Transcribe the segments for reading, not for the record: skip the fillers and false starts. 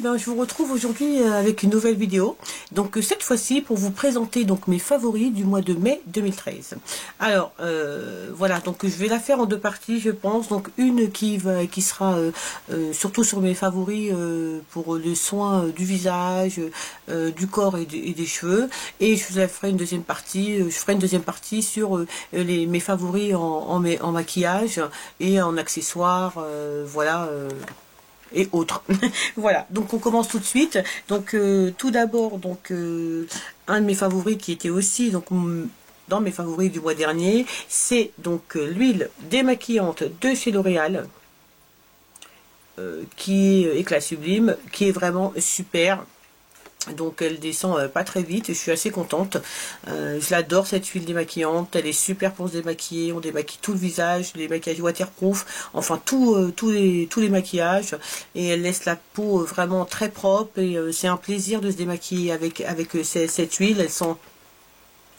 ben, je vous retrouve aujourd'hui avec une nouvelle vidéo. Donc cette fois-ci pour vous présenter donc mes favoris du mois de mai 2013. Alors voilà, donc je vais la faire en deux parties, je pense. Donc une qui sera surtout sur mes favoris pour les soins du visage, du corps et des cheveux. Et je vous ferai une deuxième partie. Je ferai une deuxième partie sur mes favoris en maquillage et en accessoires, voilà. Et autres. Voilà, donc on commence tout de suite. Donc tout d'abord, donc un de mes favoris qui était aussi donc dans mes favoris du mois dernier, c'est donc l'huile démaquillante de chez L'Oréal, qui est éclat sublime, qui est vraiment super. Donc elle descend pas très vite et je suis assez contente. Je l'adore cette huile démaquillante, elle est super pour se démaquiller, on démaquille tout le visage, les maquillages waterproof, enfin tous les maquillages, et elle laisse la peau vraiment très propre et c'est un plaisir de se démaquiller avec cette huile.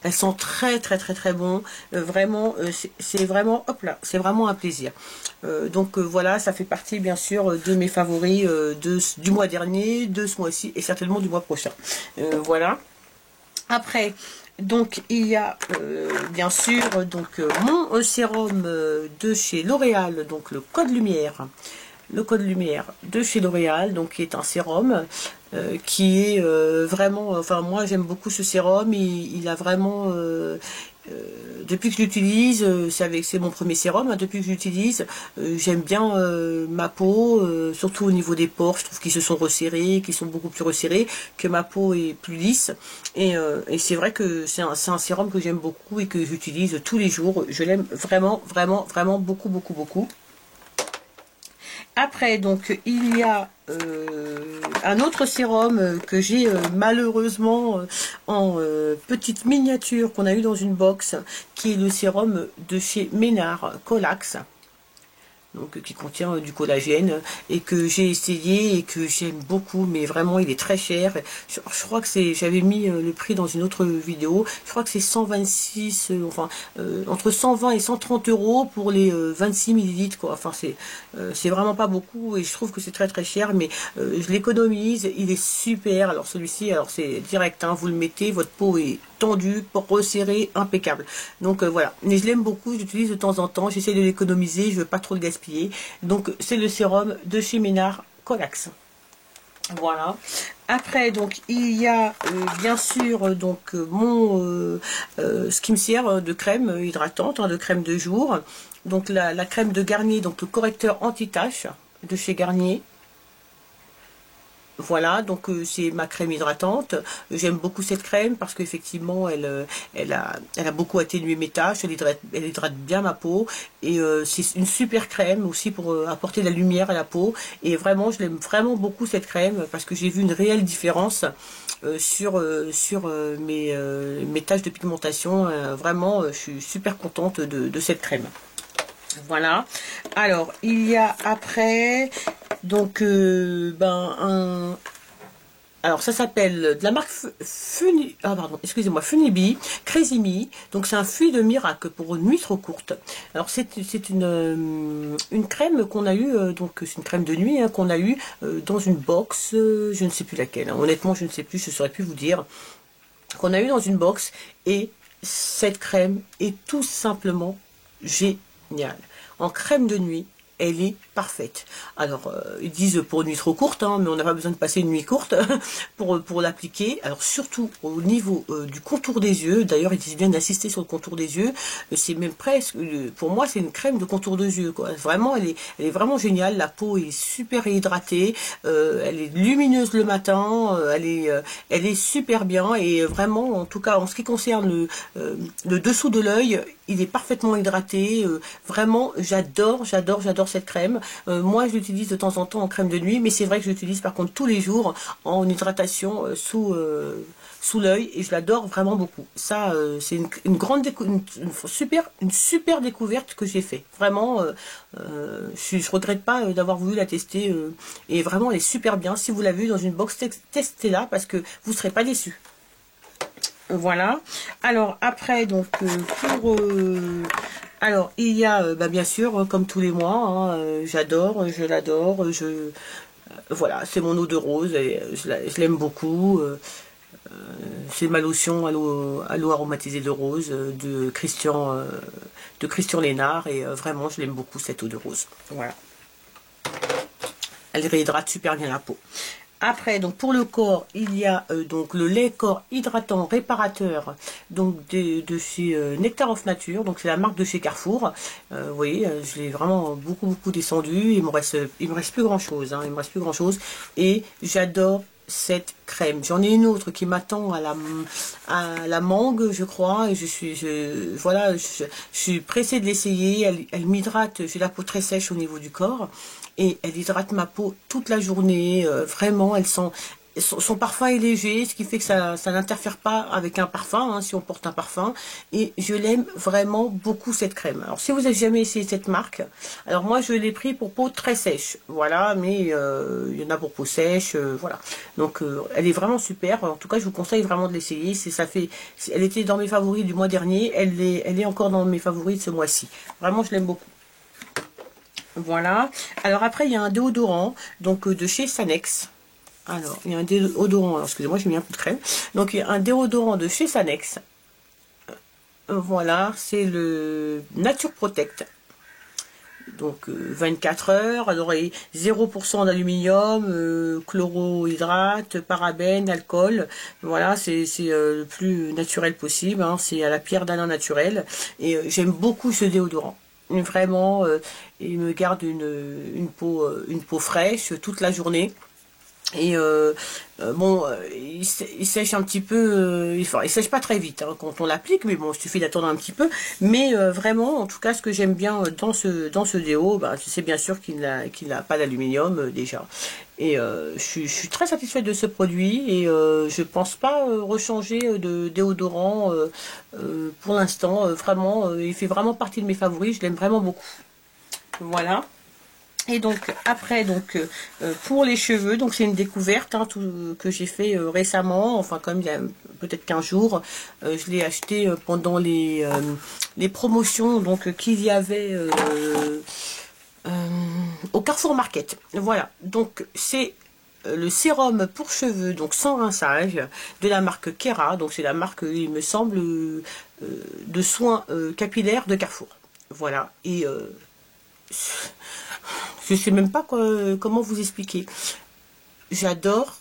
Elles sont très bon, vraiment c'est vraiment, hop là, c'est vraiment un plaisir. Donc voilà, ça fait partie bien sûr de mes favoris du mois dernier, de ce mois-ci et certainement du mois prochain. Voilà. Après, donc il y a bien sûr donc mon sérum de chez L'Oréal, donc le Code Lumière. Le Code Lumière de chez L'Oréal, donc qui est un sérum qui est vraiment, enfin moi j'aime beaucoup ce sérum, il a vraiment, depuis que je l'utilise, c'est mon premier sérum, hein, depuis que je l'utilise, j'aime bien ma peau, surtout au niveau des pores, je trouve qu'ils se sont resserrés, qu'ils sont beaucoup plus resserrés, que ma peau est plus lisse, et c'est vrai que c'est un sérum que j'aime beaucoup et que j'utilise tous les jours, je l'aime vraiment beaucoup. Après, donc, il y a un autre sérum que j'ai malheureusement en petite miniature qu'on a eu dans une box, qui est le sérum de chez Ménard Colax. Donc qui contient du collagène et que j'ai essayé et que j'aime beaucoup, mais vraiment il est très cher. Je crois que j'avais mis le prix dans une autre vidéo, je crois que c'est 126, enfin entre 120 et 130 € pour les 26 millilitres quoi. Enfin c'est vraiment pas beaucoup et je trouve que c'est très cher, mais je l'économise, il est super. Alors celui-ci, alors c'est direct, hein, vous le mettez, votre peau est tendu, pour resserrer, impeccable. Donc voilà, mais je l'aime beaucoup, j'utilise de temps en temps, j'essaie de l'économiser, je veux pas trop le gaspiller. Donc c'est le sérum de chez Ménard Colax. Voilà. Après donc il y a bien sûr donc mon skincare de crème hydratante, hein, de crème de jour. Donc la crème de Garnier, donc le correcteur anti-tache de chez Garnier. Voilà, donc c'est ma crème hydratante. J'aime beaucoup cette crème parce qu'effectivement elle a beaucoup atténué mes taches, elle hydrate bien ma peau, et c'est une super crème aussi pour apporter de la lumière à la peau, et vraiment je l'aime vraiment beaucoup cette crème parce que j'ai vu une réelle différence sur mes taches de pigmentation. Vraiment je suis super contente de cette crème. Voilà. Alors il y a après donc alors ça s'appelle de la marque Funibi Crazy Me. Donc c'est un fluide de miracle pour une nuit trop courte. Alors c'est une crème qu'on a eu, donc c'est une crème de nuit, hein, qu'on a eu dans une box, je ne sais plus laquelle, hein. Honnêtement je ne sais plus, je saurais plus vous dire, qu'on a eu dans une box, et cette crème est tout simplement géniale. En crème de nuit, elle est parfaite. Alors, ils disent pour une nuit trop courte, hein, mais on n'a pas besoin de passer une nuit courte pour l'appliquer. Alors, surtout au niveau du contour des yeux. D'ailleurs, ils disent bien d'insister sur le contour des yeux. C'est même presque, pour moi, c'est une crème de contour des yeux, quoi. Vraiment, elle est vraiment géniale. La peau est super hydratée. Elle est lumineuse le matin. Elle est super bien. Et vraiment, en tout cas, en ce qui concerne le dessous de l'œil, il est parfaitement hydraté. Vraiment, j'adore cette crème. Moi je l'utilise de temps en temps en crème de nuit, mais c'est vrai que je l'utilise par contre tous les jours en hydratation sous l'œil, et je l'adore vraiment beaucoup. Ça c'est une super découverte que j'ai fait. Vraiment je regrette pas d'avoir voulu la tester, et vraiment elle est super bien. Si vous l'avez vu dans une box, testez-la parce que vous ne serez pas déçus. Voilà. Alors après donc alors il y a bien sûr comme tous les mois, hein, je l'adore, Voilà, c'est mon eau de rose, et je l'aime beaucoup. C'est ma lotion à l'eau aromatisée de rose de Christian Lénard, et vraiment je l'aime beaucoup cette eau de rose. Voilà. Elle réhydrate super bien la peau. Après, donc pour le corps, il y a donc le lait corps hydratant réparateur, donc de chez Nectar of Nature, donc c'est la marque de chez Carrefour. Vous voyez, je l'ai vraiment beaucoup descendu. Il me reste plus grand chose, hein, il me reste plus grand chose, et j'adore cette crème. J'en ai une autre qui m'attend à la mangue, je crois, et voilà, je suis pressée de l'essayer. Elle m'hydrate. J'ai la peau très sèche au niveau du corps, et elle hydrate ma peau toute la journée. Vraiment, son parfum est léger, ce qui fait que ça n'interfère pas avec un parfum, hein, si on porte un parfum. Et je l'aime vraiment beaucoup cette crème. Alors si vous n'avez jamais essayé cette marque, alors moi je l'ai pris pour peau très sèche, voilà, mais il y en a pour peau sèche, voilà. Donc elle est vraiment super. En tout cas, je vous conseille vraiment de l'essayer. Elle était dans mes favoris du mois dernier, elle est encore dans mes favoris de ce mois-ci. Vraiment, je l'aime beaucoup. Voilà. Alors après, il y a un déodorant, donc de chez Sanex. Alors, il y a un déodorant, excusez-moi, j'ai mis un peu de crème. Donc, il y a un déodorant de chez Sanex. Voilà, c'est le Nature Protect. Donc, 24 heures. Alors, 0% d'aluminium, chlorohydrate, parabènes, alcool. Voilà, c'est le plus naturel possible, hein. C'est à la pierre d'Alain naturel. Et j'aime beaucoup ce déodorant. Vraiment, il me garde une peau fraîche toute la journée. Et bon, il sèche un petit peu, il sèche pas très vite, hein, quand on l'applique, mais bon, il suffit d'attendre un petit peu. Mais vraiment, en tout cas, ce que j'aime bien dans ce déo, bah, c'est bien sûr qu'il n'a pas d'aluminium déjà. Et je suis très satisfaite de ce produit, et je pense pas rechanger de déodorant pour l'instant. Vraiment, il fait vraiment partie de mes favoris, je l'aime vraiment beaucoup. Voilà. Et donc après, donc pour les cheveux, donc c'est une découverte, hein, que j'ai fait récemment, enfin comme il y a peut-être 15 jours. Je l'ai acheté pendant les promotions donc qu'il y avait au Carrefour Market. Voilà, donc c'est le sérum pour cheveux, donc sans rinçage, de la marque Kera. Donc c'est la marque, il me semble, de soins capillaires de Carrefour. Voilà, et je sais même pas comment vous expliquer. J'adore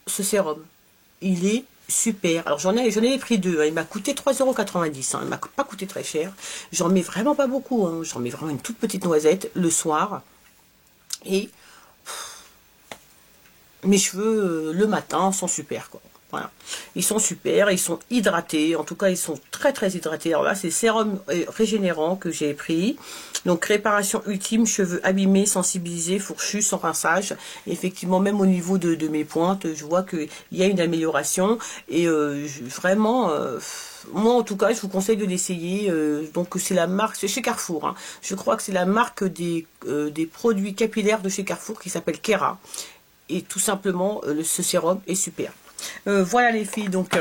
ce sérum. Il est super. Alors j'en ai pris deux, hein. Il m'a coûté 3,90 €, hein. Il m'a pas coûté très cher. J'en mets vraiment pas beaucoup, hein. J'en mets vraiment une toute petite noisette le soir. Et mes cheveux le matin sont super, quoi. Voilà. Ils sont super, ils sont hydratés, en tout cas ils sont très hydratés. Alors là, c'est sérum régénérant que j'ai pris. Donc réparation ultime, cheveux abîmés, sensibilisés, fourchus, sans rinçage. Et effectivement, même au niveau de mes pointes, je vois qu'il y a une amélioration. Et vraiment, moi en tout cas, je vous conseille de l'essayer. Donc c'est la marque, c'est chez Carrefour, hein. Je crois que c'est la marque des produits capillaires de chez Carrefour qui s'appelle Kera. Et tout simplement, ce sérum est super. Voilà les filles, donc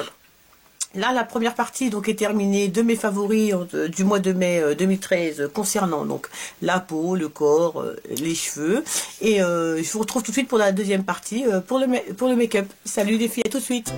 là la première partie donc est terminée de mes favoris du mois de mai 2013 concernant donc la peau, le corps, les cheveux, et je vous retrouve tout de suite pour la deuxième partie pour le make-up. Salut les filles, à tout de suite.